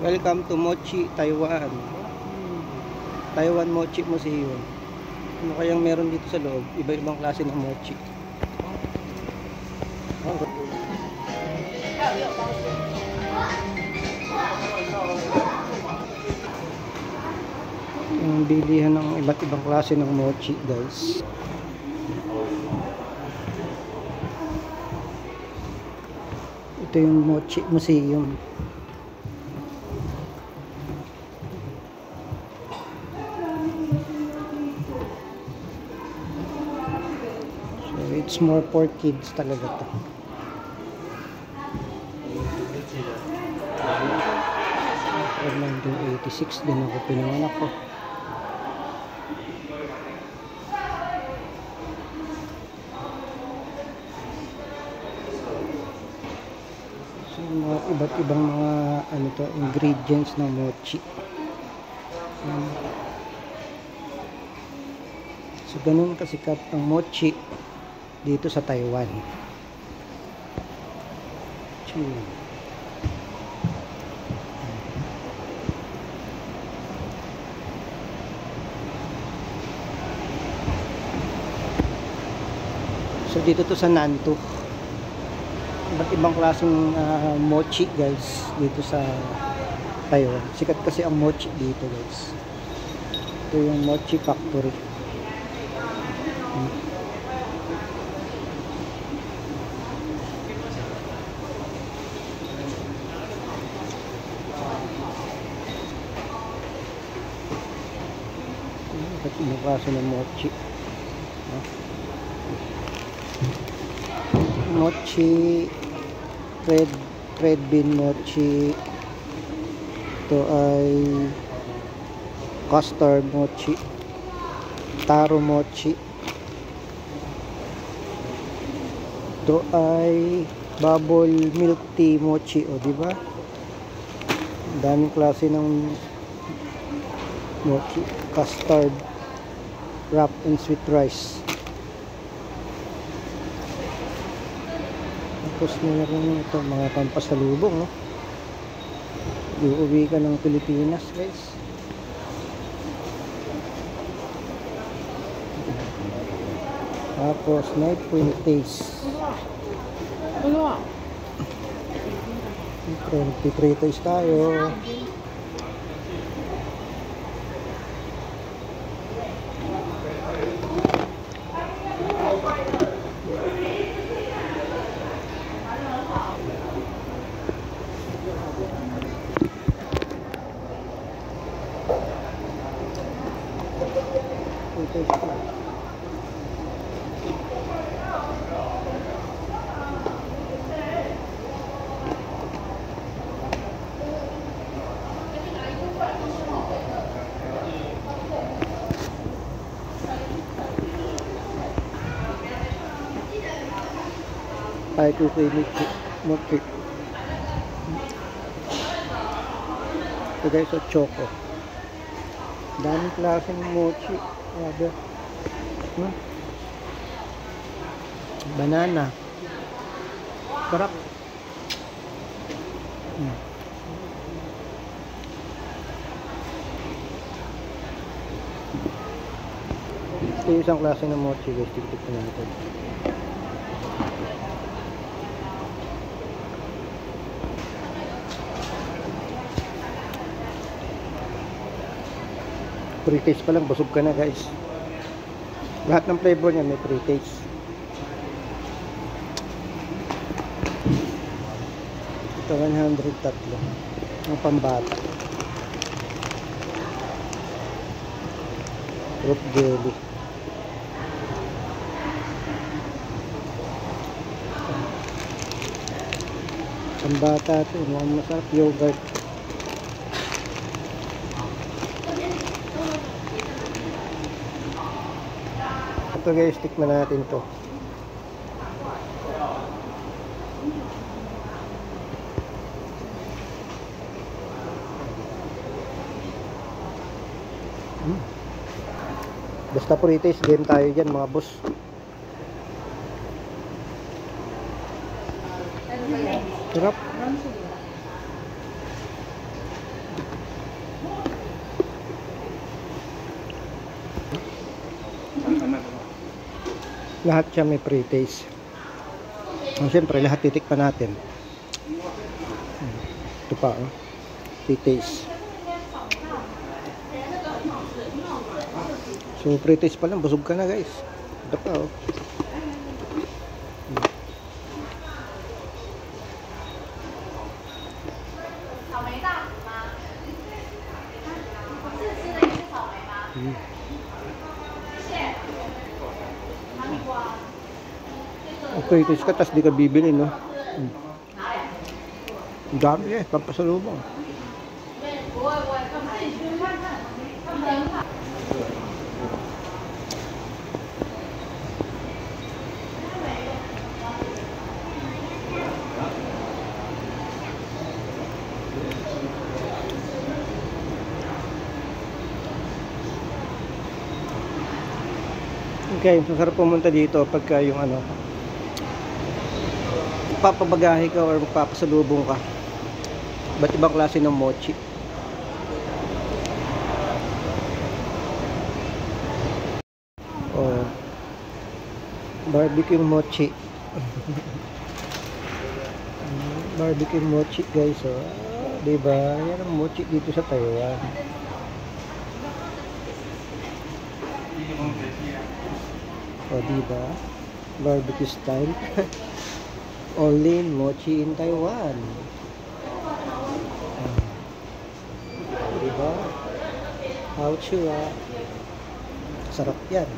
Welcome to Mochi, Taiwan. Taiwan Mochi Museum. Ano kayang meron dito sa loob? Iba-ibang klase ng mochi. Yung bilihan ng iba't ibang klase ng mochi, guys. Ito yung Mochi Museum. So it's more for kids talaga to. From 1986 din ako pinanganak ko. Iba't ibang mga ano to, ingredients ng mochi. So ganun kasikat ang mochi dito sa Taiwan. So dito to sa Nantou. Iba't ibang klaseng mochi, guys, dito sa Taiwan. Sikat kasi ang mochi dito, guys. Ito yung Mochi Factory. Iba't ibang klase ng mochi. Mochi, red bean mochi. Ito ay custard mochi, taro mochi. Ito ay bubble milk tea mochi, o di ba? Daming klase ng mochi. Custard wrapped in sweet rice. Tapos meron ito mga pampasalubong, no? Uuwi ka ng Pilipinas, guys. Tapos night queen taste. Pre-taste tayo. Ay, mochi. Ito guys, so choco. Daming klaseng mochi. Banana. Sarap. Ito yung isang klase ng mochi, guys. Tiktik na natin. Pre-taste pa lang, busog ka na, guys. Lahat ng flavor niya may pre-taste. Ito 103 ang pambata. Fruit jelly. Pambata ito, mukhang masarap. Yogurt. Ito guys, tikman natin to. Basta pre-taste, game tayo dyan mga boss. Sarap. Lahat siya may pre-taste. Siyempre, lahat titikpan natin. Ito pa, oh. Pre-taste. So, pre-taste pa lang, busog ka na guys. Ito pa, oh. Okay, ito ka, tas di ka bibili, no? Ang dami eh, pampasalubong. Okay, masarap pumunta dito pagka yung ano, papabagahe ka or papasalubong ka. Ba't ibang klase ng mochi? Oh, barbecue mochi. Barbecue mochi guys, oh. Diba? Yan ang mochi dito sa Taiwan. O, diba? Barbecue style. Only mochi in Taiwan. Diba? How chua. Sarap yan.